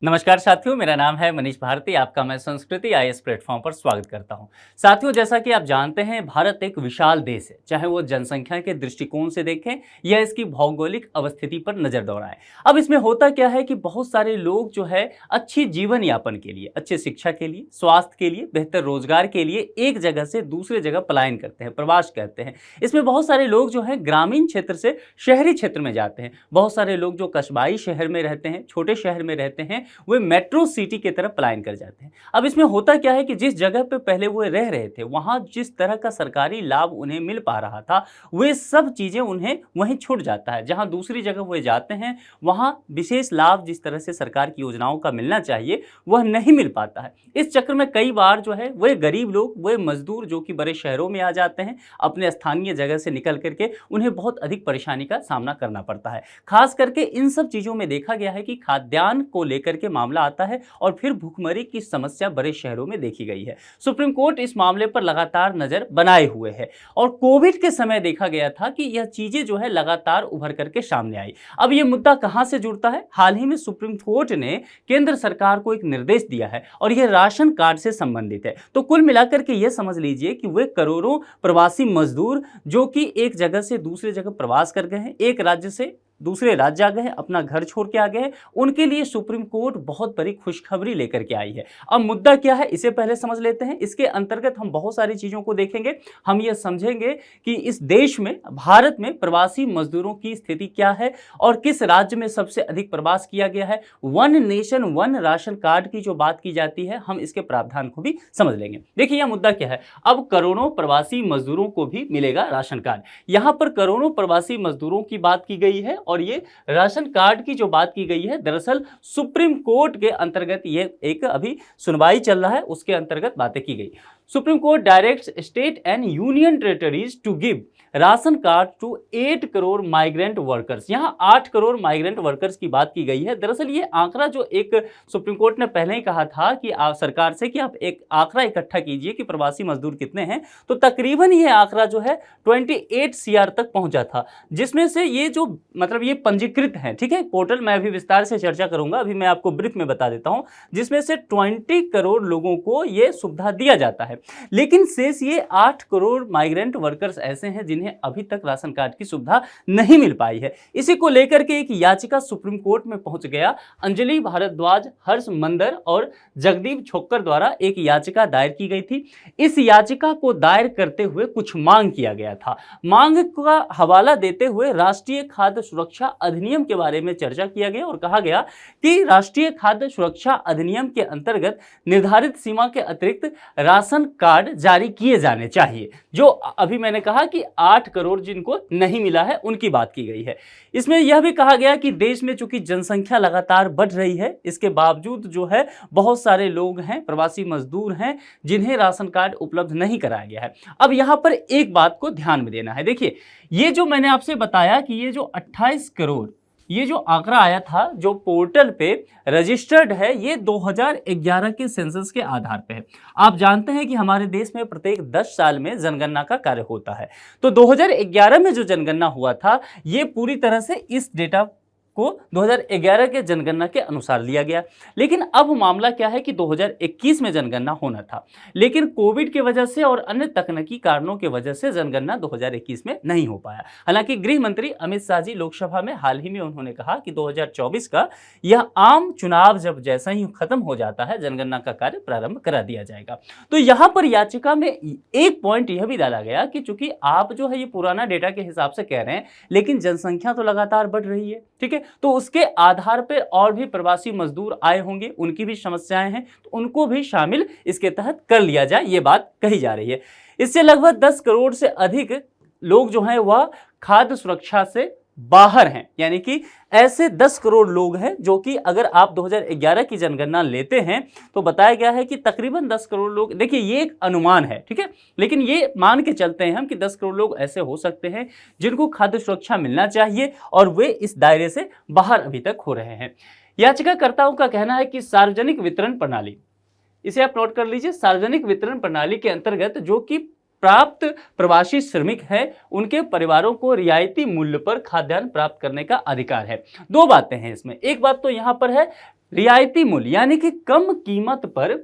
नमस्कार साथियों, मेरा नाम है मनीष भारती। आपका मैं संस्कृति आईएएस प्लेटफॉर्म पर स्वागत करता हूं। साथियों, जैसा कि आप जानते हैं, भारत एक विशाल देश है। चाहे वो जनसंख्या के दृष्टिकोण से देखें या इसकी भौगोलिक अवस्थिति पर नजर दौड़ाएं। अब इसमें होता क्या है कि बहुत सारे लोग जो है अच्छी जीवन यापन के लिए, अच्छी शिक्षा के लिए, स्वास्थ्य के लिए, बेहतर रोजगार के लिए एक जगह से दूसरे जगह पलायन करते हैं, प्रवास करते हैं। इसमें बहुत सारे लोग जो है ग्रामीण क्षेत्र से शहरी क्षेत्र में जाते हैं। बहुत सारे लोग जो कस्बाई शहर में रहते हैं, छोटे शहर में रहते हैं, वे मेट्रो सिटी की तरफ पलायन कर जाते हैं। अब इसमें होता क्या है कि जिस जगह पे पहले वो रह रहे थे, वहां जिस तरह का सरकारी लाभ उन्हें मिल पा रहा था, वे सब चीजें उन्हें वहीं छूट जाता है। जहां दूसरी जगह वो जाते हैं, वहां विशेष लाभ जिस तरह से सरकार की योजनाओं का मिलना चाहिए, वह नहीं मिल पाता है। इस चक्कर में कई बार जो है वे गरीब लोग, वे मजदूर जो कि बड़े शहरों में आ जाते हैं, अपने स्थानीय जगह से निकल करके उन्हें बहुत अधिक परेशानी का सामना करना पड़ता है। खास करके इन सब चीजों में देखा गया है कि खाद्यान्न को लेकर के मामला आता है और फिर भूखमरी की समस्या बड़े शहरों में देखी गई है। सुप्रीम कोर्ट इस मामले पर लगातार नजर बनाए हुए है और कोविड के समय देखा गया था कि यह चीजें जो है लगातार उभर करके सामने आई। अब यह मुद्दा कहां से जुड़ता है? हाल ही में सुप्रीम कोर्ट ने केंद्र सरकार को एक निर्देश दिया है और यह राशन कार्ड से संबंधित है। तो कुल मिलाकर के यह समझ लीजिए कि वे करोड़ों प्रवासी मजदूर जो कि एक जगह से दूसरे जगह प्रवास कर गए हैं, एक राज्य से दूसरे राज्य आ गए हैं, अपना घर छोड़ के आ गए हैं, उनके लिए सुप्रीम कोर्ट बहुत बड़ी खुशखबरी लेकर के आई है। अब मुद्दा क्या है, इसे पहले समझ लेते हैं। इसके अंतर्गत हम बहुत सारी चीजों को देखेंगे। हम ये समझेंगे कि इस देश में, भारत में प्रवासी मजदूरों की स्थिति क्या है और किस राज्य में सबसे अधिक प्रवास किया गया है। One nation one ration card की जो बात की जाती है, हम इसके प्रावधान को भी समझ लेंगे। देखिए यह मुद्दा क्या है। अब करोड़ों प्रवासी मजदूरों को भी मिलेगा राशन कार्ड। यहां पर करोड़ों प्रवासी मजदूरों की बात की गई है और ये राशन कार्ड की जो बात की गई है, दरअसल सुप्रीम कोर्ट के अंतर्गत ये एक अभी सुनवाई चल रहा है, उसके अंतर्गत बातें की गई। Supreme Court directs state and union territories to give ration card to 8 crore migrant workers. यहां 8 करोड़ माइग्रेंट वर्कर्स की बात की गई है। दरअसल ये आंकड़ा जो एक सुप्रीम कोर्ट ने पहले ही कहा था कि आप सरकार से कि आप एक आंकड़ा इकट्ठा कीजिए कि प्रवासी मजदूर कितने हैं, तो तकरीबन ये आंकड़ा जो है 28 CR तक पहुंचा था, जिसमें से ये जो मतलब ये पंजीकृत हैं, ठीक है, पोर्टल मैं अभी विस्तार से चर्चा करूंगा, अभी मैं आपको ब्रीफ में बता देता हूं, जिसमें से 20 करोड़ लोगों को ये सुविधा दिया जाता है। लेकिन शेष ये 8 करोड़ माइग्रेंट वर्कर्स ऐसे हैं जिन्हें अभी तक राशन कार्ड की सुविधा नहीं मिल पाई है। इसी को लेकर के एक याचिका सुप्रीम कोर्ट में पहुंच गया। अंजलि भारद्वाज, हर्ष मंदर और जगदीप छोक्कर द्वारा एक याचिका दायर की गई थी। इस याचिका को दायर करते हुए कुछ मांग किया गया था। मांग का हवाला देते हुए राष्ट्रीय खाद्य सुरक्षा अधिनियम के बारे में चर्चा किया गया और कहा गया कि राष्ट्रीय खाद्य सुरक्षा अधिनियम के अंतर्गत निर्धारित सीमा के अतिरिक्त राशन कार्ड जारी किए जाने चाहिए। जो अभी मैंने कहा कि 8 करोड़ जिनको नहीं मिला है उनकी बात की गई है। इसमें यह भी कहा गया कि देश में चूंकि जनसंख्या लगातार बढ़ रही है, इसके बावजूद जो है बहुत सारे लोग हैं, प्रवासी मजदूर हैं, जिन्हें राशन कार्ड उपलब्ध नहीं कराया गया है। अब यहां पर एक बात को ध्यान में देना है। देखिए, ये जो मैंने आपसे बताया कि ये जो 28 करोड़ ये जो आंकड़ा आया था, जो पोर्टल पे रजिस्टर्ड है, ये 2011 के सेंसस के आधार पे है। आप जानते हैं कि हमारे देश में प्रत्येक 10 साल में जनगणना का कार्य होता है। तो 2011 में जो जनगणना हुआ था, ये पूरी तरह से इस डेटा को 2011 के जनगणना के अनुसार लिया गया। लेकिन अब मामला क्या है कि 2021 में जनगणना होना था, लेकिन कोविड की वजह से और अन्य तकनीकी कारणों की वजह से जनगणना 2021 में नहीं हो पाया। हालांकि गृह मंत्री अमित शाह जी लोकसभा में हाल ही में उन्होंने कहा कि 2024 का यह आम चुनाव जब जैसा ही खत्म हो जाता है, जनगणना का कार्य प्रारंभ करा दिया जाएगा। तो यहां पर याचिका में एक पॉइंट यह भी डाला गया कि चूंकि आप जो है ये पुराना डेटा के हिसाब से कह रहे हैं, लेकिन जनसंख्या तो लगातार बढ़ रही है, ठीक है, तो उसके आधार पर और भी प्रवासी मजदूर आए होंगे, उनकी भी समस्याएं हैं, तो उनको भी शामिल इसके तहत कर लिया जाए, ये बात कही जा रही है। इससे लगभग 10 करोड़ से अधिक लोग जो हैं वह खाद्य सुरक्षा से बाहर हैं, यानी कि ऐसे 10 करोड़ लोग हैं जो कि अगर आप 2011 की जनगणना लेते हैं तो बताया गया है कि तकरीबन 10 करोड़ लोग, देखिए ये एक अनुमान है, ठीक है, लेकिन ये मान के चलते हैं हम कि 10 करोड़ लोग ऐसे हो सकते हैं जिनको खाद्य सुरक्षा मिलना चाहिए और वे इस दायरे से बाहर अभी तक हो रहे हैं। याचिकाकर्ताओं का कहना है कि सार्वजनिक वितरण प्रणाली, इसे आप नोट कर लीजिए, सार्वजनिक वितरण प्रणाली के अंतर्गत जो कि प्राप्त प्रवासी श्रमिक हैं, उनके परिवारों को रियायती मूल्य पर खाद्यान्न प्राप्त करने का अधिकार है। दो बातें हैं इसमें। एक बात तो यहां पर है रियायती मूल्य यानी कि कम कीमत पर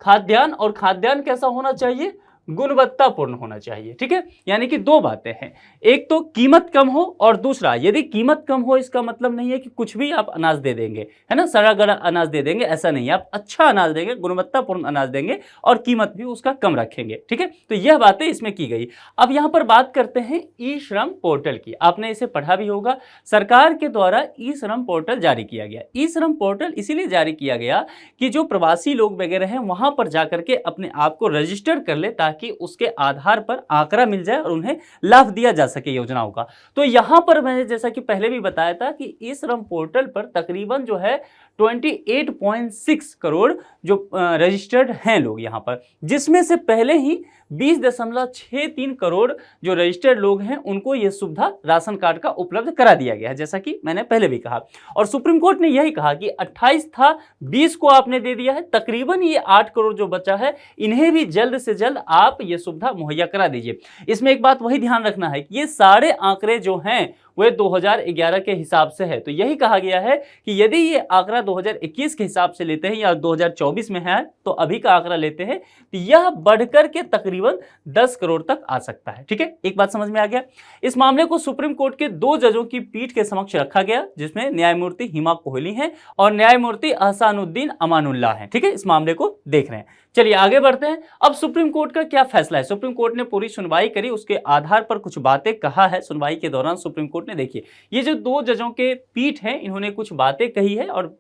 खाद्यान्न, और खाद्यान्न कैसा होना चाहिए, गुणवत्तापूर्ण होना चाहिए। ठीक है, यानी कि दो बातें हैं, एक तो कीमत कम हो, और दूसरा यदि कीमत कम हो इसका मतलब नहीं है कि कुछ भी आप अनाज दे देंगे, है ना, सड़ा गला अनाज दे देंगे, ऐसा नहीं है। आप अच्छा अनाज देंगे, गुणवत्तापूर्ण अनाज देंगे, और कीमत भी उसका कम रखेंगे। ठीक है, तो यह बातें इसमें की गई। अब यहां पर बात करते हैं ई श्रम पोर्टल की। आपने इसे पढ़ा भी होगा, सरकार के द्वारा ई श्रम पोर्टल जारी किया गया। ई श्रम पोर्टल इसीलिए जारी किया गया कि जो प्रवासी लोग वगैरह हैं वहां पर जाकर के अपने आप को रजिस्टर कर ले, ताकि उसके आधार पर आंकड़ा मिल जाए और उन्हें लाभ दिया जा सके योजनाओं का। तो यहां पर मैंने जैसा कि पहले भी बताया था कि ई श्रम पोर्टल पर तकरीबन जो है 28.6 करोड़ जो रजिस्टर्ड हैं लोग यहां पर, जिसमें से पहले ही 20.63 करोड़ जो रजिस्टर्ड लोग हैं उनको यह सुविधा राशन कार्ड का उपलब्ध करा दिया गया है, जैसा कि मैंने पहले भी कहा। और सुप्रीम कोर्ट ने यही कहा कि 28 था, 20 को आपने दे दिया है, तकरीबन ये 8 करोड़ जो बचा है इन्हें भी जल्द से जल्द आप ये सुविधा मुहैया करा दीजिए। इसमें एक बात वही ध्यान रखना है कि ये सारे आंकड़े जो हैं वह 2011 के हिसाब से है। तो यही कहा गया है कि यदि ये आंकड़ा 2021 के हिसाब से लेते हैं या 2024 में है तो अभी का आंकड़ा लेते हैं तो यह बढ़कर के तकरीबन 10 करोड़ तक आ सकता है। ठीक है, एक बात समझ में आ गया। इस मामले को सुप्रीम कोर्ट के 2 जजों की पीठ के समक्ष रखा गया, जिसमें न्यायमूर्ति हिमा कोहली हैं और न्यायमूर्ति अहसानुद्दीन अमानुल्लाह हैं। ठीक है, इस मामले को देख रहे हैं। चलिए आगे बढ़ते हैं। अब सुप्रीम कोर्ट का क्या फैसला है। सुप्रीम कोर्ट ने पूरी सुनवाई करी, उसके आधार पर कुछ बातें कहा है सुनवाई के दौरान सुप्रीम कोर्ट ने। देखिए, ये जो 2 जजों के पीठ है इन्होंने कुछ बातें कही है और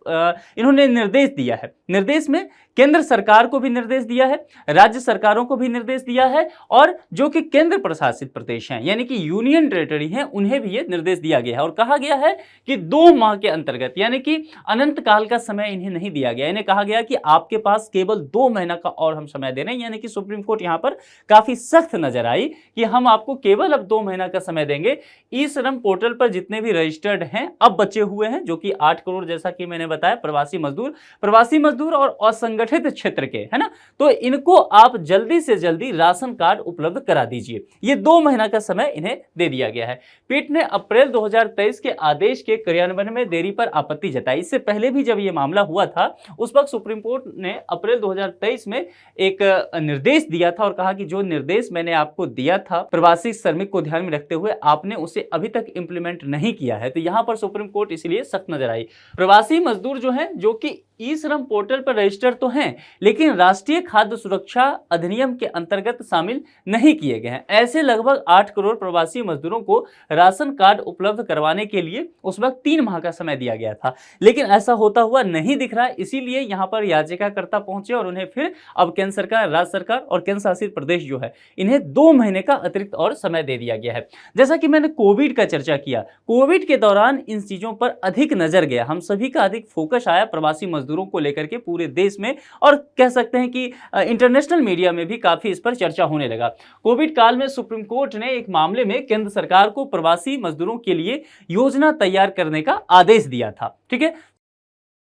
इन्होंने निर्देश दिया है। निर्देश में केंद्र सरकार को भी निर्देश दिया है, राज्य सरकारों को भी निर्देश दिया है, और जो कि केंद्र प्रशासित प्रदेश हैं यानी कि यूनियन टेरिटरी हैं उन्हें भी ये निर्देश दिया गया है। और कहा गया है कि 2 माह के अंतर्गत यानी कि अनंत काल का समय इन्हें नहीं दिया गया। इन्हें कहा गया कि आपके पास केवल 2 महीना का और हम समय दे रहे हैं, यानी कि सुप्रीम कोर्ट यहां पर काफी सख्त नजर आई कि हम आपको केवल अब 2 महीना का समय देंगे। ई श्रम पोर्टल पर जितने भी रजिस्टर्ड हैं अब बचे हुए हैं, जो कि 8 करोड़ जैसा कि मैंने बताया, प्रवासी मजदूर और असंगठित क्षेत्र के, है ना, तो इनको आप जल्दी से जल्दी राशन कार्ड उपलब्ध करा दीजिए। ये 2 महीना का समय इन्हें दे दिया गया है। पीठ ने अप्रैल 2023 के आदेश के क्रियान्वयन में देरी पर आपत्ति जताई। इससे पहले भी जब यह मामला हुआ था उस वक्त सुप्रीम कोर्ट ने अप्रैल 2023 में एक निर्देश दिया था और कहा कि जो निर्देश मैंने आपको दिया था प्रवासी श्रमिक को ध्यान में रखते हुए आपने उसे अभी तक इंप्लीमेंट नहीं किया है। तो यहां पर सुप्रीम कोर्ट इसलिए सख्त नजर आई। प्रवासी मजदूर जो हैं जो कि ई श्रम पोर्टल पर रजिस्टर तो हैं लेकिन राष्ट्रीय खाद्य सुरक्षा अधिनियम के अंतर्गत शामिल नहीं किए गए हैं। ऐसे लगभग 8 करोड़ प्रवासी मजदूरों को राशन कार्ड उपलब्ध करवाने के लिए उस वक्त 3 माह का समय दिया गया था, लेकिन ऐसा होता हुआ नहीं दिख रहा है। इसीलिए यहां पर याचिकाकर्ता पहुंचे और उन्हें फिर अब केंद्र सरकार, राज्य सरकार और केंद्र शासित प्रदेश जो है इन्हें 2 महीने का अतिरिक्त और समय दे दिया गया है। जैसा कि मैंने कोविड का चर्चा किया, कोविड के दौरान इन चीजों पर अधिक नजर गया, हम सभी का अधिक फोकस आया प्रवासी मजदूरों को लेकर के पूरे देश में, और कह सकते हैं कि इंटरनेशनल मीडिया में भी काफी इस पर चर्चा होने लगा। कोविड काल में सुप्रीम कोर्ट ने एक मामले में केंद्र सरकार को प्रवासी मजदूरों के लिए योजना तैयार करने का आदेश दिया था। ठीक है,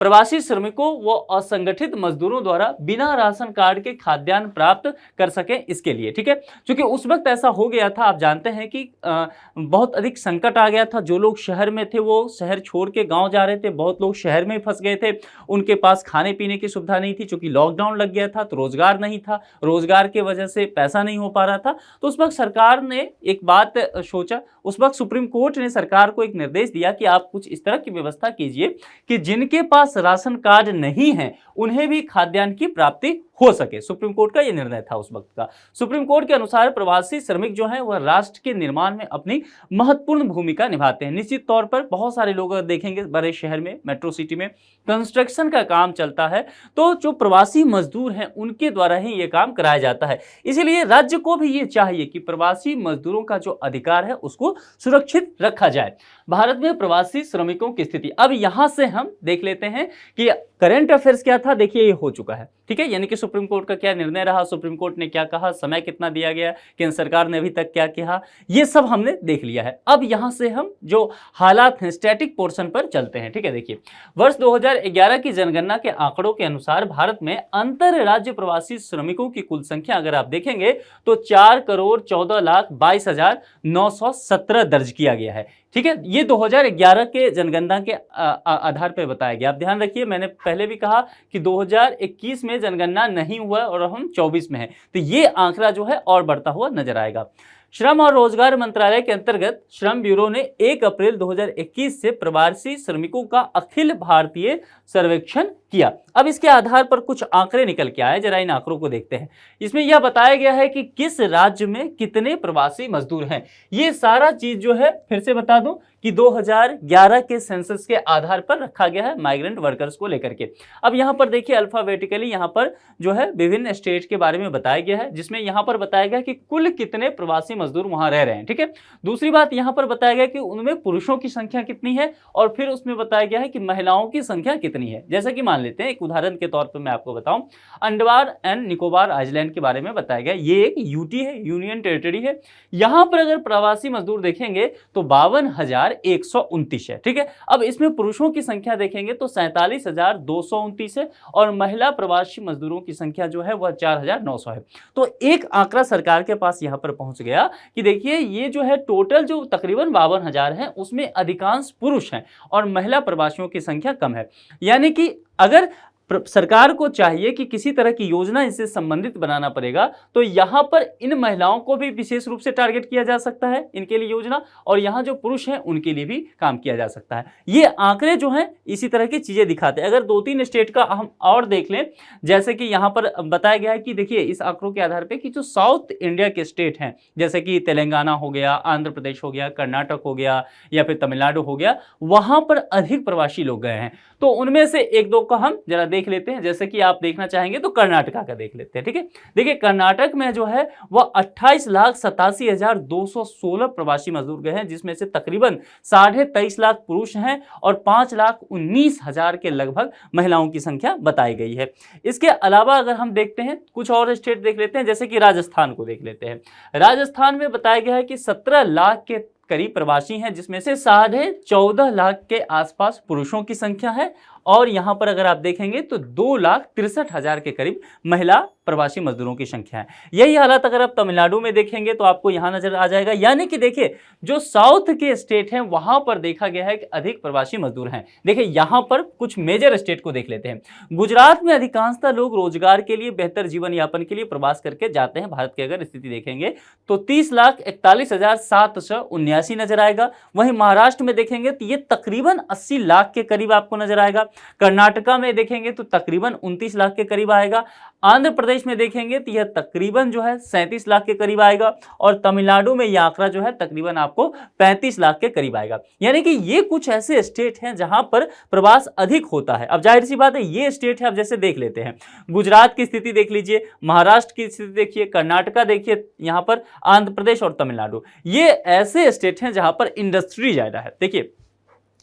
प्रवासी श्रमिकों व असंगठित मजदूरों द्वारा बिना राशन कार्ड के खाद्यान्न प्राप्त कर सके इसके लिए। ठीक है, क्योंकि उस वक्त ऐसा हो गया था, आप जानते हैं कि बहुत अधिक संकट आ गया था। जो लोग शहर में थे वो शहर छोड़ के गांव जा रहे थे, बहुत लोग शहर में फंस गए थे, उनके पास खाने पीने की सुविधा नहीं थी, क्योंकि लॉकडाउन लग गया था तो रोजगार नहीं था, रोजगार की वजह से पैसा नहीं हो पा रहा था। तो उस वक्त सरकार ने एक बात सोचा, उस वक्त सुप्रीम कोर्ट ने सरकार को एक निर्देश दिया कि आप कुछ इस तरह की व्यवस्था कीजिए कि जिनके पास राशन कार्ड नहीं है उन्हें भी खाद्यान्न की प्राप्ति हो सके। सुप्रीम कोर्ट का यह निर्णय था उस वक्त का। सुप्रीम कोर्ट के अनुसार प्रवासी श्रमिक जो हैं वह राष्ट्र के निर्माण में अपनी महत्वपूर्ण भूमिका निभाते हैं। निश्चित तौर पर बहुत सारे लोग देखेंगे बड़े शहर में, मेट्रो सिटी में कंस्ट्रक्शन का काम चलता है तो जो प्रवासी मजदूर हैं उनके द्वारा ही यह काम कराया जाता है। इसीलिए राज्य को भी ये चाहिए कि प्रवासी मजदूरों का जो अधिकार है उसको सुरक्षित रखा जाए। भारत में प्रवासी श्रमिकों की स्थिति, अब यहां से हम देख लेते हैं कि करंट अफेयर्स क्या था। देखिए ये हो चुका है, ठीक है, यानी कि सुप्रीम कोर्ट का क्या निर्णय रहा, सुप्रीम कोर्ट ने क्या कहा, समय कितना दिया गया, केंद्र सरकार ने अभी तक क्या किया, ये सब हमने देख लिया है। अब यहां से हम जो हालात हैं स्टैटिक पोर्शन पर चलते हैं। ठीक है, देखिए वर्ष 2011 की जनगणना के आंकड़ों के अनुसार भारत में अंतर राज्य प्रवासी श्रमिकों की कुल संख्या अगर आप देखेंगे तो 4,14,22,917 दर्ज किया गया है। ठीक है, ये 2011 के जनगणना के आधार पर बताया गया। आप ध्यान रखिए, मैंने पहले भी कहा कि 2021 में जनगणना नहीं हुआ और हम 24 में हैं, तो ये आंकड़ा जो है और बढ़ता हुआ नजर आएगा। श्रम और रोजगार मंत्रालय के अंतर्गत श्रम ब्यूरो ने 1 अप्रैल 2021 से प्रवासी श्रमिकों का अखिल भारतीय सर्वेक्षण किया। अब इसके आधार पर कुछ आंकड़े निकल के आए, जरा इन आंकड़ों को देखते हैं। इसमें यह बताया गया है कि किस राज्य में कितने प्रवासी मजदूर हैं। ये सारा चीज जो है फिर से बता दूं कि 2011 के सेंसस के आधार पर रखा गया है माइग्रेंट वर्कर्स को लेकर के। अब यहां पर देखिए अल्फाबेटिकली यहां पर जो है विभिन्न स्टेट के बारे में बताया गया है, जिसमें यहां पर बताया गया कि कुल कितने प्रवासी मजदूर वहां रह रहे हैं। ठीक है, दूसरी बात यहां पर बताया गया कि उनमें पुरुषों की संख्या कितनी है और फिर उसमें बताया गया है कि महिलाओं की संख्या कितनी है। जैसा कि मान लेते हैं, एक उदाहरण के तौर पर मैं आपको बताऊं, अंडमान एंड निकोबार आइलैंड के बारे में बताया गया। ये एक यूटी है, यूनियन टेरिटरी है। यहां पर अगर प्रवासी मजदूर देखेंगे तो 52,129 है। ठीक है, अब इसमें पुरुषों की संख्या देखेंगे तो 47,229 है और महिला प्रवासी मजदूरों की संख्या जो है वह 4,900 है। तो एक आंकड़ा सरकार के पास यहां पर पहुंच गया कि देखिए ये जो है टोटल जो तकरीबन 52,000 है उसमें अधिकांश पुरुष हैं और महिला प्रवासियों की संख्या कम है। यानी कि अगर सरकार को चाहिए कि किसी तरह की योजना इससे संबंधित बनाना पड़ेगा तो यहां पर इन महिलाओं को भी विशेष रूप से टारगेट किया जा सकता है, इनके लिए योजना, और यहां जो पुरुष हैं उनके लिए भी काम किया जा सकता है। ये आंकड़े जो हैं इसी तरह की चीजें दिखाते हैं। अगर 2-3 स्टेट का हम और देख लें, जैसे कि यहां पर बताया गया है कि देखिए इस आंकड़ों के आधार पर कि जो साउथ इंडिया के स्टेट हैं जैसे कि तेलंगाना हो गया, आंध्र प्रदेश हो गया, कर्नाटक हो गया या फिर तमिलनाडु हो गया, वहां पर अधिक प्रवासी लोग गए हैं। तो उनमें से 1-2 का हम जरा देख लेते हैं। जैसे कि आप देखना चाहेंगे तो कर्नाटका का देख लेते हैं। ठीक है, देखिए कर्नाटक में जो है वह 28,87,216 प्रवासी मजदूर गए हैं, जिसमें से तकरीबन 23.5 लाख पुरुष हैं और 5,19,000 के लगभग महिलाओं की संख्या बताई गई है। इसके अलावा अगर हम देखते हैं कुछ और स्टेट देख लेते हैं, जैसे कि राजस्थान को देख लेते हैं। राजस्थान में बताया गया है कि 17 लाख के करीब प्रवासी हैं, जिसमें से 14.5 लाख के आसपास पुरुषों की संख्या है और यहां पर अगर आप देखेंगे तो 2,63,000 के करीब महिला प्रवासी मजदूरों की संख्या है। यही हालत अगर आप तमिलनाडु में देखेंगे तो आपको यहां नजर आ जाएगा। यानी कि देखिए जो साउथ के स्टेट हैं वहां पर देखा गया है कि अधिक प्रवासी मजदूर हैं। देखिए यहां पर कुछ मेजर स्टेट को देख लेते हैं। गुजरात में अधिकांशतः लोग रोजगार के लिए, बेहतर जीवन यापन के लिए प्रवास करके जाते हैं। भारत की अगर स्थिति देखेंगे तो 30,41,779 नजर आएगा। वहीं महाराष्ट्र में देखेंगे तो ये तकरीबन 80 लाख के करीब आपको नजर आएगा। कर्नाटका में देखेंगे तो तकरीबन 29 लाख के करीब आएगा। आंध्र प्रदेश में देखेंगे तो यह तकरीबन जो है 37 लाख के करीब आएगा और तमिलनाडु में यह आंकड़ा जो है तकरीबन आपको 35 लाख के करीब आएगा। यानी कि ये कुछ ऐसे स्टेट हैं जहां पर प्रवास अधिक होता है। अब जाहिर सी बात है ये स्टेट है, अब जैसे देख लेते हैं गुजरात की स्थिति देख लीजिए, महाराष्ट्र की स्थिति देखिए, कर्नाटका देखिए, यहां पर आंध्र प्रदेश और तमिलनाडु, ये ऐसे स्टेट हैं जहां पर इंडस्ट्री ज्यादा है। देखिए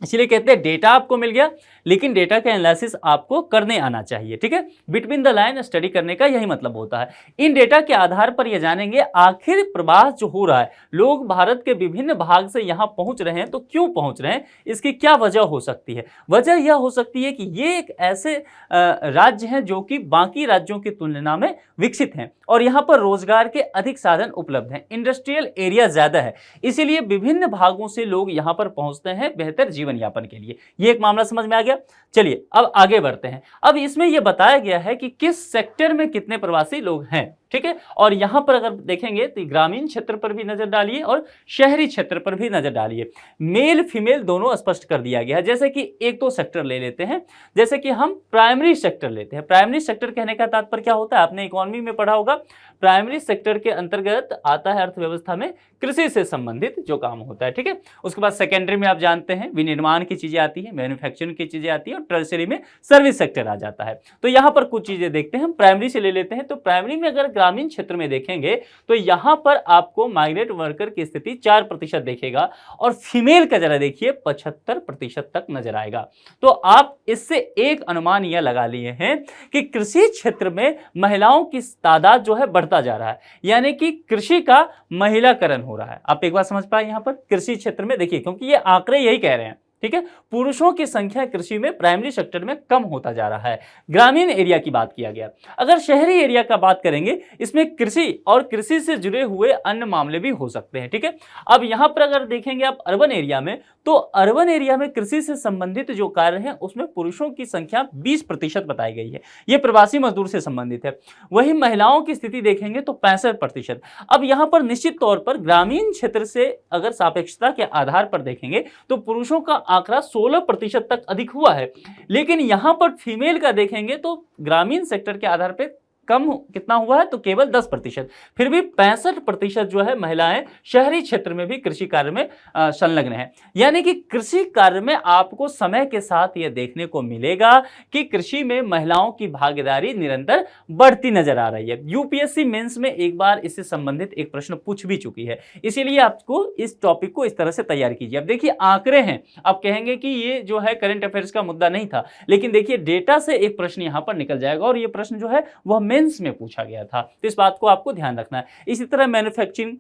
इसलिए कहते हैं डेटा आपको मिल गया लेकिन डेटा का एनालिसिस आपको करने आना चाहिए। ठीक है, बिटवीन द लाइन स्टडी करने का यही मतलब होता है। इन डेटा के आधार पर यह जानेंगे आखिर प्रवास जो हो रहा है, लोग भारत के विभिन्न भाग से यहां पहुंच रहे हैं तो क्यों पहुंच रहे हैं, इसकी क्या वजह हो सकती है। वजह यह हो सकती है कि ये एक ऐसे राज्य हैं जो कि बाकी राज्यों की तुलना में विकसित हैं और यहां पर रोजगार के अधिक साधन उपलब्ध हैं, इंडस्ट्रियल एरिया ज्यादा है, इसीलिए विभिन्न भागों से लोग यहां पर पहुंचते हैं बेहतर जीवन यापन के लिए। ये एक मामला समझ में आ गया। चलिए अब आगे बढ़ते हैं। अब इसमें यह बताया गया है कि किस सेक्टर में कितने प्रवासी लोग हैं। ठीक है, और यहां पर अगर देखेंगे तो ग्रामीण क्षेत्र पर भी नजर डालिए और शहरी क्षेत्र पर भी नजर डालिए। मेल फीमेल दोनों स्पष्ट कर दिया गया है। जैसे कि 1-2 सेक्टर ले लेते हैं, जैसे कि हम प्राइमरी सेक्टर लेते हैं। प्राइमरी सेक्टर कहने का तात्पर्य क्या होता है, आपने इकोनॉमी में पढ़ा होगा। प्राइमरी सेक्टर के अंतर्गत आता है अर्थव्यवस्था में कृषि से संबंधित जो काम होता है। ठीक है, उसके बाद सेकेंडरी में आप जानते हैं विनिर्माण की चीजें आती है, मैन्युफैक्चरिंग की चीजें आती है और टर्शियरी में सर्विस सेक्टर आ जाता है। तो यहां पर कुछ चीजें देखते हैं, हम प्राइमरी से ले लेते हैं। तो प्राइमरी में अगर ग्रामीण क्षेत्र में देखेंगे तो यहां पर आपको माइग्रेंट वर्कर की स्थिति 4% देखेगा और फीमेल का जरा देखिए 75% तक नजर आएगा। तो आप इससे एक अनुमान यह लगा लिए हैं कि कृषि क्षेत्र में महिलाओं की तादाद जो है बढ़ता जा रहा है, यानी कि कृषि का महिलाकरण हो रहा है। आप एक बात समझ पाए यहां पर कृषि क्षेत्र में देखिए, क्योंकि ये आंकड़े यही कह रहे हैं, ठीक है, पुरुषों की संख्या कृषि में प्राइमरी सेक्टर में कम होता जा रहा है। ग्रामीण एरिया की बात किया गया। अगर शहरी एरिया का बात करेंगे, इसमें कृषि और कृषि से जुड़े हुए अन्य मामले भी हो सकते हैं, ठीक है। अब यहां पर अगर देखेंगे आप अर्बन एरिया में, तो अर्बन एरिया में कृषि से संबंधित जो कार्य हैं उसमें पुरुषों की संख्या 20% बताई गई है, यह प्रवासी मजदूर से संबंधित है। वहीं महिलाओं की स्थिति देखेंगे तो 65%। अब यहां पर निश्चित तौर पर ग्रामीण क्षेत्र से अगर सापेक्षता के आधार पर देखेंगे तो पुरुषों का आंकड़ा 16% तक अधिक हुआ है, लेकिन यहां पर फीमेल का देखेंगे तो ग्रामीण सेक्टर के आधार पर कम कितना हुआ है, तो केवल 10%। फिर भी 65% जो है महिलाएं शहरी क्षेत्र में भी कृषि कार्य में संलग्न है। यानी कि कृषि कार्य में आपको समय के साथ यह देखने को मिलेगा कि कृषि में महिलाओं की भागीदारी निरंतर बढ़ती नजर आ रही है। यूपीएससी मेंस में एक बार इससे संबंधित एक प्रश्न पूछ भी चुकी है, इसीलिए आपको इस टॉपिक को इस तरह से तैयार कीजिए। अब देखिए आंकड़े हैं, आप कहेंगे कि ये जो है करंट अफेयर्स का मुद्दा नहीं था, लेकिन देखिए डेटा से एक प्रश्न यहां पर निकल जाएगा और ये प्रश्न जो है वह मेंस में पूछा गया था, तो इस बात को आपको ध्यान रखना है। इसी तरह मैन्युफैक्चरिंग,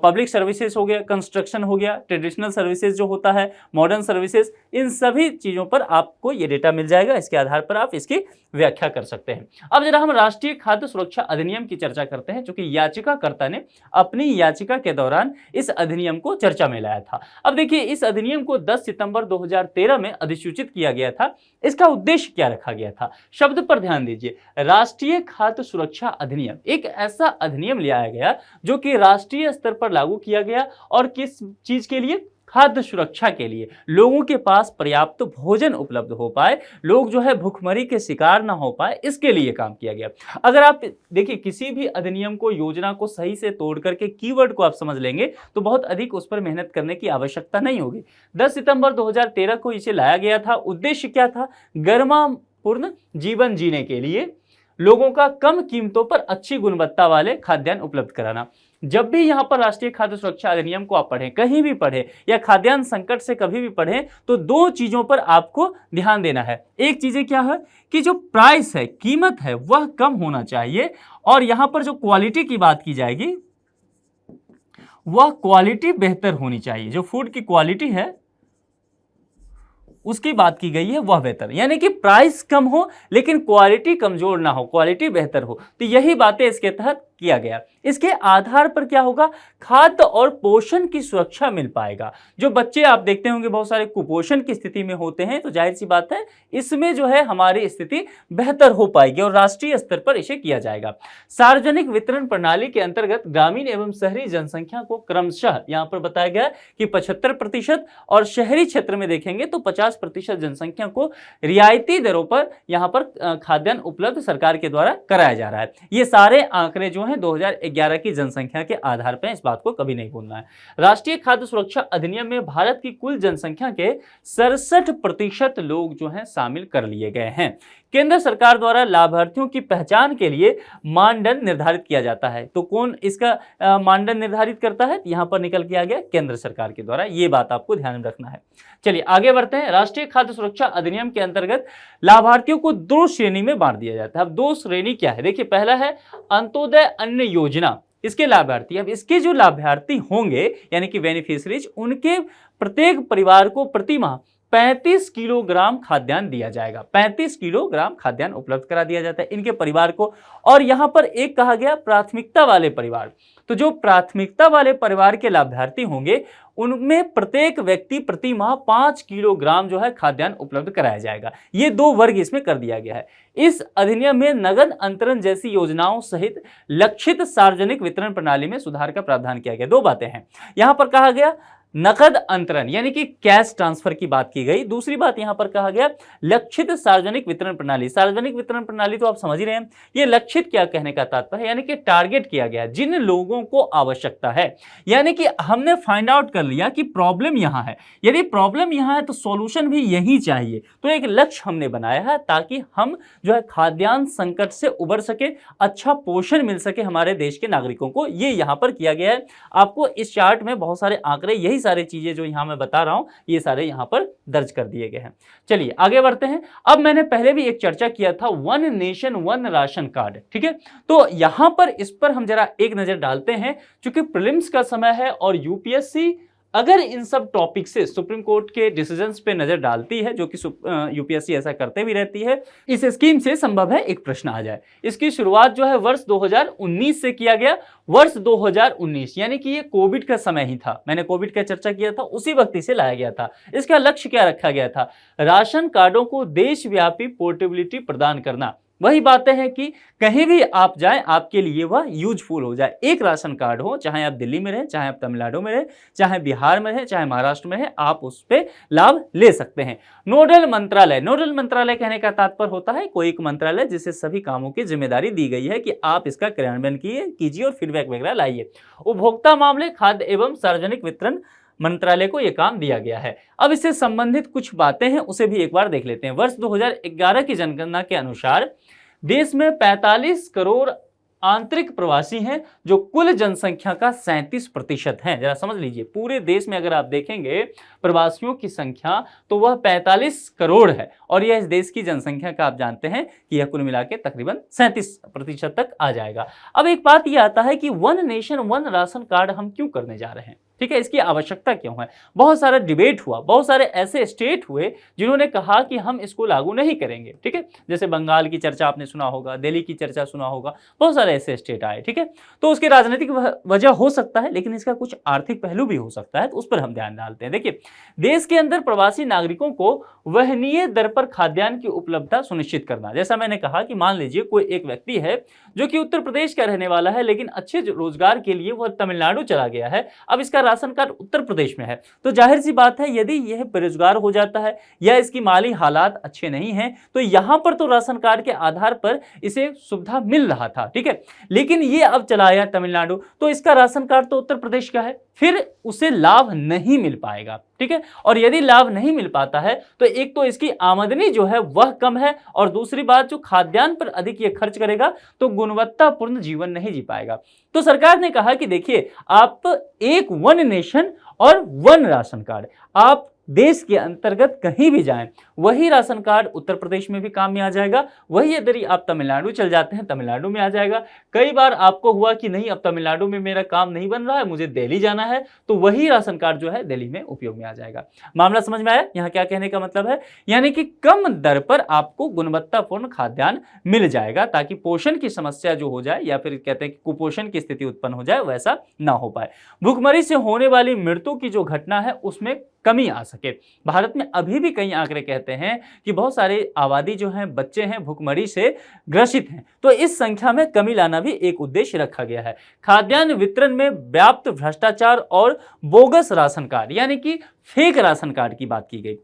पब्लिक सर्विसेज हो गया, कंस्ट्रक्शन हो गया, ट्रेडिशनल सर्विसेज जो होता है, मॉडर्न सर्विसेज, इन सभी चीजों पर आपको ये डेटा मिल जाएगा। इसके आधार पर आप इसकी व्याख्या कर सकते हैं। अब जरा हम राष्ट्रीय खाद्य सुरक्षा अधिनियम की चर्चा करते हैं, क्योंकि याचिकाकर्ता ने अपनी याचिका के दौरान इस अधिनियम को चर्चा में लाया था। अब देखिए इस अधिनियम को 10 सितंबर 2013 में अधिसूचित किया गया था। इसका उद्देश्य क्या रखा गया था, शब्द पर ध्यान दीजिए। राष्ट्रीय खाद्य सुरक्षा अधिनियम एक ऐसा अधिनियम लाया गया जो कि राष्ट्रीय स्तर पर लागू किया गया, और किस चीज के लिए, खाद्य सुरक्षा के लिए, लोगों के पास पर्याप्त भोजन उपलब्ध हो पाए, लोग जो है भूखमरी के शिकार ना हो पाए, इसके लिए काम किया गया। अगर आप देखिए किसी भी अधिनियम को, योजना को सही से तोड़ करके कीवर्ड को आप समझ लेंगे तो बहुत अधिक उस पर मेहनत करने की आवश्यकता नहीं होगी। 10 सितंबर 2013 को इसे लाया गया था। उद्देश्य क्या था, गरिमापूर्ण जीवन जीने के लिए लोगों का कम कीमतों पर अच्छी गुणवत्ता वाले खाद्यान्न उपलब्ध कराना। जब भी यहां पर राष्ट्रीय खाद्य सुरक्षा अधिनियम को आप पढ़ें, कहीं भी पढ़ें या खाद्यान्न संकट से कभी भी पढ़ें, तो दो चीजों पर आपको ध्यान देना है। एक चीजें क्या है कि जो प्राइस है, कीमत है, वह कम होना चाहिए, और यहां पर जो क्वालिटी की बात की जाएगी वह क्वालिटी बेहतर होनी चाहिए। जो फूड की क्वालिटी है उसकी बात की गई है वह बेहतर, यानी कि प्राइस कम हो लेकिन क्वालिटी कमजोर ना हो, क्वालिटी बेहतर हो। तो यही बातें इसके तहत किया गया। इसके आधार पर क्या होगा, खाद्य और पोषण की सुरक्षा मिल पाएगा। जो बच्चे आप देखते होंगे बहुत सारे कुपोषण की स्थिति में होते हैं, तो जाहिर सी बात है इसमें जो है हमारी स्थिति बेहतर हो पाएगी और राष्ट्रीय स्तर पर इसे किया जाएगा। सार्वजनिक वितरण प्रणाली के अंतर्गत ग्रामीण एवं शहरी जनसंख्या को क्रमशः यहां पर बताया गया कि 75% और शहरी क्षेत्र में देखेंगे तो 50% जनसंख्या को रियायती दरों पर यहां पर खाद्यान्न उपलब्ध सरकार के द्वारा कराया जा रहा है। ये सारे आंकड़े जो हैं 2011 की जनसंख्या के आधार पर, इस बात को कभी नहीं भूलना है। राष्ट्रीय खाद्य सुरक्षा अधिनियम में भारत की कुल जनसंख्या के 67% लोग जो हैं शामिल कर लिए गए हैं। केंद्र सरकार द्वारा लाभार्थियों की पहचान के लिए मानदंड निर्धारित किया जाता है। तो कौन इसका मानदंड निर्धारित करता है, यहां पर निकल के आ गया केंद्र सरकार के द्वारा। ये बात आपको ध्यान में रखना है। चलिए आगे बढ़ते हैं। राष्ट्रीय खाद्य सुरक्षा अधिनियम के अंतर्गत लाभार्थियों को दो श्रेणी में बांट दिया जाता है। अब दो श्रेणी क्या है, देखिए पहला है अंत्योदय अन्न योजना, इसके लाभार्थी। अब इसके जो लाभार्थी होंगे यानी कि बेनिफिशियरीज, उनके प्रत्येक परिवार को प्रति माह 35 किलोग्राम खाद्यान्न दिया जाएगा। 35 किलोग्राम खाद्यान्न उपलब्ध करा दिया जाता है इनके परिवार को। और यहां पर एक कहा गया प्राथमिकता वाले परिवार, तो जो प्राथमिकता वाले परिवार के लाभार्थी होंगे उनमें प्रत्येक व्यक्ति प्रति माह 5 किलोग्राम जो है खाद्यान्न उपलब्ध कराया जाएगा। ये दो वर्ग इसमें कर दिया गया है। इस अधिनियम में नगद अंतरण जैसी योजनाओं सहित लक्षित सार्वजनिक वितरण प्रणाली में सुधार का प्रावधान किया गया। दो बातें हैं, यहां पर कहा गया नकद अंतरण यानी कि कैश ट्रांसफर की बात की गई। दूसरी बात यहां पर कहा गया लक्षित सार्वजनिक वितरण प्रणाली। सार्वजनिक वितरण प्रणाली तो आप समझ ही रहे हैं, ये लक्षित क्या कहने का तात्पर्य है, यानी कि टारगेट किया गया जिन लोगों को आवश्यकता है। यानी कि हमने फाइंड आउट कर लिया कि प्रॉब्लम यहां है, यदि प्रॉब्लम यहां है तो सॉल्यूशन भी यही चाहिए। तो एक लक्ष्य हमने बनाया है ताकि हम जो है खाद्यान्न संकट से उबर सके, अच्छा पोषण मिल सके हमारे देश के नागरिकों को। ये यहां पर किया गया है। आपको इस चार्ट में बहुत सारे आंकड़े, यही सारी चीजें जो यहां मैं बता रहा हूं, ये सारे यहां पर दर्ज कर दिए गए हैं। चलिए आगे बढ़ते हैं। अब मैंने पहले भी एक चर्चा किया था one nation one ration card, ठीक है। तो यहां पर इस पर हम जरा एक नजर डालते हैं, क्योंकि प्रीलिम्स का समय है और यूपीएससी अगर इन सब टॉपिक से सुप्रीम कोर्ट के डिसीजंस पे नजर डालती है, जो कि यूपीएससी ऐसा करते भी रहती है, इस स्कीम से संभव है एक प्रश्न आ जाए। इसकी शुरुआत जो है वर्ष 2019 से किया गया। वर्ष 2019 यानी कि ये कोविड का समय ही था, मैंने कोविड का चर्चा किया था, उसी वक्त इसे लाया गया था। इसका लक्ष्य क्या रखा गया था, राशन कार्डों को देशव्यापी पोर्टेबिलिटी प्रदान करना। वही बातें हैं कि कहीं भी आप जाएं आपके लिए वह यूजफुल हो जाए। एक राशन कार्ड हो, चाहे आप दिल्ली में रहें, चाहे आप तमिलनाडु में रहें, चाहे बिहार में रहें, चाहे महाराष्ट्र में रहें, आप उस पर लाभ ले सकते हैं। नोडल मंत्रालय, नोडल मंत्रालय कहने का तात्पर्य होता है कोई एक मंत्रालय जिसे सभी कामों की जिम्मेदारी दी गई है कि आप इसका क्रियान्वयन कीजिए और फीडबैक वगैरह लाइए। उपभोक्ता मामले, खाद्य एवं सार्वजनिक वितरण मंत्रालय को यह काम दिया गया है। अब इससे संबंधित कुछ बातें हैं, उसे भी एक बार देख लेते हैं। वर्ष 2011 की जनगणना के अनुसार देश में 45 करोड़ आंतरिक प्रवासी हैं, जो कुल जनसंख्या का 37% है। जरा समझ लीजिए, पूरे देश में अगर आप देखेंगे प्रवासियों की संख्या तो वह 45 करोड़ है, और यह इस देश की जनसंख्या का आप जानते हैं कि यह कुल मिला के तकरीबन 37% तक आ जाएगा। अब एक बात यह आता है कि one nation one ration card हम क्यों करने जा रहे हैं, ठीक है, इसकी आवश्यकता क्यों है। बहुत सारा डिबेट हुआ, बहुत सारे ऐसे स्टेट हुए जिन्होंने कहा कि हम इसको लागू नहीं करेंगे, ठीक है। जैसे बंगाल की चर्चा आपने सुना होगा, दिल्ली की चर्चा सुना होगा, बहुत सारे ऐसे स्टेट आए, ठीक है। तो उसकी राजनीतिक वजह हो सकता है, लेकिन इसका कुछ आर्थिक पहलू भी हो सकता है, तो उस पर हम ध्यान डालते हैं। देखिए, देश के अंदर प्रवासी नागरिकों को वहनीय दर पर खाद्यान्न की उपलब्धता सुनिश्चित करना। जैसा मैंने कहा कि मान लीजिए कोई एक व्यक्ति है जो कि उत्तर प्रदेश का रहने वाला है, लेकिन अच्छे रोजगार के लिए वह तमिलनाडु चला गया है। अब इसका राशन कार्ड उत्तर प्रदेश में है, तो जाहिर सी बात है यदि यह बेरोजगार हो जाता है या इसकी माली हालात अच्छे नहीं हैं, तो यहां पर तो राशन कार्ड के आधार पर इसे सुविधा मिल रहा था, ठीक है। लेकिन ये अब चला आया तमिलनाडु, तो इसका राशन कार्ड तो उत्तर प्रदेश का है, फिर उसे लाभ नहीं मिल पाएगा, ठीक है। और यदि लाभ नहीं मिल पाता है तो एक तो इसकी आमदनी जो है वह कम है, और दूसरी बात जो खाद्यान्न पर अधिक ये खर्च करेगा तो गुणवत्तापूर्ण जीवन नहीं जी पाएगा। तो सरकार ने कहा कि देखिए, आप एक वन नेशन और वन राशन कार्ड, आप देश के अंतर्गत कहीं भी जाएं, वही राशन कार्ड उत्तर प्रदेश में भी काम में आ जाएगा, वही यदि आप तमिलनाडु चल जाते हैं तमिलनाडु में आ जाएगा। कई बार आपको हुआ कि नहीं, अब तमिलनाडु में मेरा काम नहीं बन रहा है, मुझे दिल्ली जाना है, तो वही राशन कार्ड जो है दिल्ली में उपयोग में आ जाएगा। मामला समझ में आया यहाँ क्या कहने का मतलब है, यानी कि कम दर पर आपको गुणवत्तापूर्ण खाद्यान्न मिल जाएगा, ताकि पोषण की समस्या जो हो जाए या फिर कहते हैं कि कुपोषण की स्थिति उत्पन्न हो जाए, वैसा ना हो पाए। भूखमरी से होने वाली मृत्यु की जो घटना है उसमें कमी आ सके। भारत में अभी भी कई आंकड़े कहते हैं कि बहुत सारे आबादी जो है, बच्चे हैं, भूखमरी से ग्रसित हैं, तो इस संख्या में कमी लाना भी एक उद्देश्य रखा गया है। खाद्यान्न वितरण में व्याप्त भ्रष्टाचार और बोगस राशन कार्ड यानी कि फेक राशन कार्ड की बात की गई।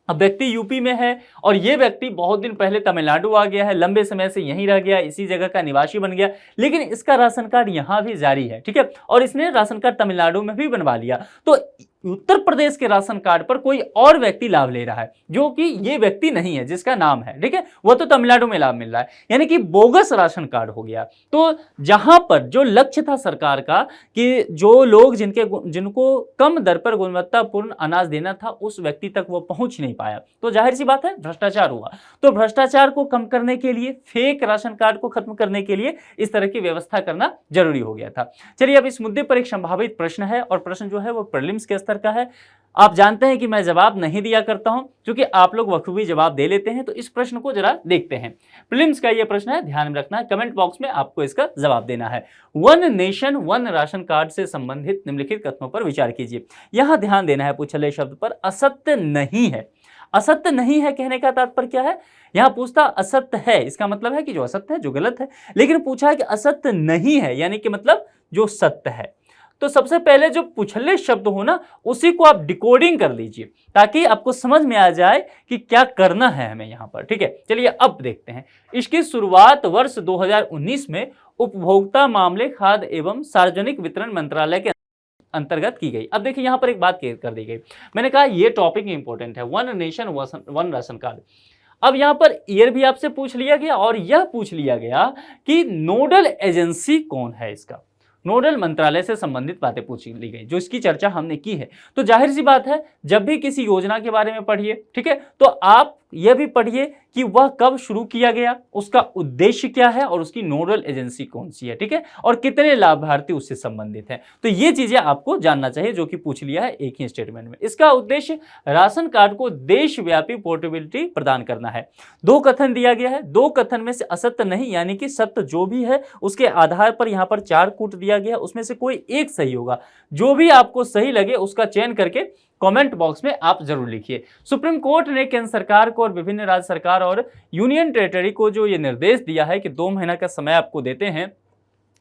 अब व्यक्ति यूपी में है और ये व्यक्ति बहुत दिन पहले तमिलनाडु आ गया है, लंबे समय से यहीं रह गया, इसी जगह का निवासी बन गया, लेकिन इसका राशन कार्ड यहाँ भी जारी है, ठीक है, और इसने राशन कार्ड तमिलनाडु में भी बनवा लिया। तो उत्तर प्रदेश के राशन कार्ड पर कोई और व्यक्ति लाभ ले रहा है जो कि ये व्यक्ति नहीं है जिसका नाम है, ठीक है, वो तो तमिलनाडु में लाभ मिल रहा है, यानी कि बोगस राशन कार्ड हो गया। तो जहां पर जो लक्ष्य था सरकार का कि जो लोग जिनको कम दर पर गुणवत्तापूर्ण अनाज देना था, उस व्यक्ति तक वो पहुंच नहीं पाया, तो जाहिर सी बात है भ्रष्टाचार हुआ। तो भ्रष्टाचार को कम करने के लिए, फेक राशन कार्ड को खत्म करने के लिए इस तरह की व्यवस्था करना जरूरी हो गया था। चलिए, अब इस मुद्दे पर एक संभावित प्रश्न है, और प्रश्न जो है वो प्रीलिम्स के स्तर का है। आप जानते हैं कि मैं जवाब नहीं दिया करता हूं, क्योंकि आप लोग बखूबी जवाब दे लेते हैं, तो इस प्रश्न को जरा देखते हैं। प्रीलिम्स का यह प्रश्न है, ध्यान में रखना है, कमेंट बॉक्स में आपको इसका जवाब देना है। One nation one ration card से संबंधित निम्नलिखित कथनों पर विचार कीजिए। यहां ध्यान देना है पूछे गए शब्द पर, असत्य नहीं है। असत्य नहीं है कहने का तात्पर्य क्या है, यहां पूछता असत्य है, इसका मतलब है कि जो असत्य है, जो गलत है, लेकिन पूछा है कि असत्य नहीं है, यानी कि मतलब जो सत्य है। तो सबसे पहले जो पिछले शब्द हो ना उसी को आप डिकोडिंग कर लीजिए ताकि आपको समझ में आ जाए कि क्या करना है हमें यहाँ पर। ठीक है, चलिए अब देखते हैं। इसकी शुरुआत वर्ष 2019 में उपभोक्ता मामले, खाद्य एवं सार्वजनिक वितरण मंत्रालय के अंतर्गत की गई। अब देखिए यहाँ पर एक बात कर दी गई, मैंने कहा ये टॉपिक इंपॉर्टेंट है, one nation one ration card. अब यहाँ पर ईयर भी आपसे पूछ लिया गया और यह पूछ लिया गया कि नोडल एजेंसी कौन है। इसका नोडल मंत्रालय से संबंधित बातें पूछ ली गई, जो इसकी चर्चा हमने की है। तो जाहिर सी बात है, जब भी किसी योजना के बारे में पढ़िए, ठीक है, तो आप यह भी पढ़िए कि वह कब शुरू किया गया, उसका उद्देश्य क्या है और उसकी नोडल एजेंसी कौन सी है, ठीक है, और कितने लाभार्थी उससे संबंधित हैं। तो ये चीजें आपको जानना चाहिए, जो कि पूछ लिया है एक ही स्टेटमेंट में। इसका उद्देश्य राशन कार्ड को देशव्यापी पोर्टेबिलिटी प्रदान करना है। दो कथन दिया गया है, दो कथन में से असत्य नहीं, यानी कि सत्य जो भी है उसके आधार पर यहाँ पर 4 कूट दिया गया, उसमें से कोई एक सही होगा। जो भी आपको सही लगे उसका चयन करके कमेंट बॉक्स में आप जरूर लिखिए। सुप्रीम कोर्ट ने केंद्र सरकार को और विभिन्न राज्य सरकार और यूनियन टेरिटरी को जो ये निर्देश दिया है कि 2 महीना का समय आपको देते हैं,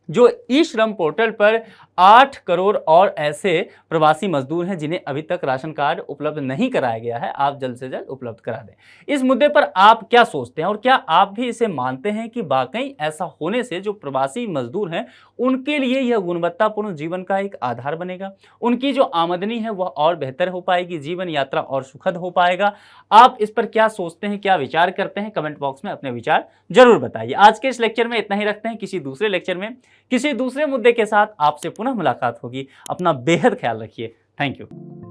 जो ई श्रम पोर्टल पर 8 करोड़ और ऐसे प्रवासी मजदूर हैं जिन्हें अभी तक राशन कार्ड उपलब्ध नहीं कराया गया है, आप जल्द से जल्द उपलब्ध करा दें। इस मुद्दे पर आप क्या सोचते हैं और क्या आप भी इसे मानते हैं कि वाकई ऐसा होने से जो प्रवासी मजदूर हैं उनके लिए यह गुणवत्तापूर्ण जीवन का एक आधार बनेगा, उनकी जो आमदनी है वह और बेहतर हो पाएगी, जीवन यात्रा और सुखद हो पाएगा। आप इस पर क्या सोचते हैं, क्या विचार करते हैं, कमेंट बॉक्स में अपने विचार जरूर बताइए। आज के इस लेक्चर में इतना ही रखते हैं, किसी दूसरे लेक्चर में किसी दूसरे मुद्दे के साथ आपसे पुनः मुलाकात होगी। अपना बेहद ख्याल रखिए। Thank you.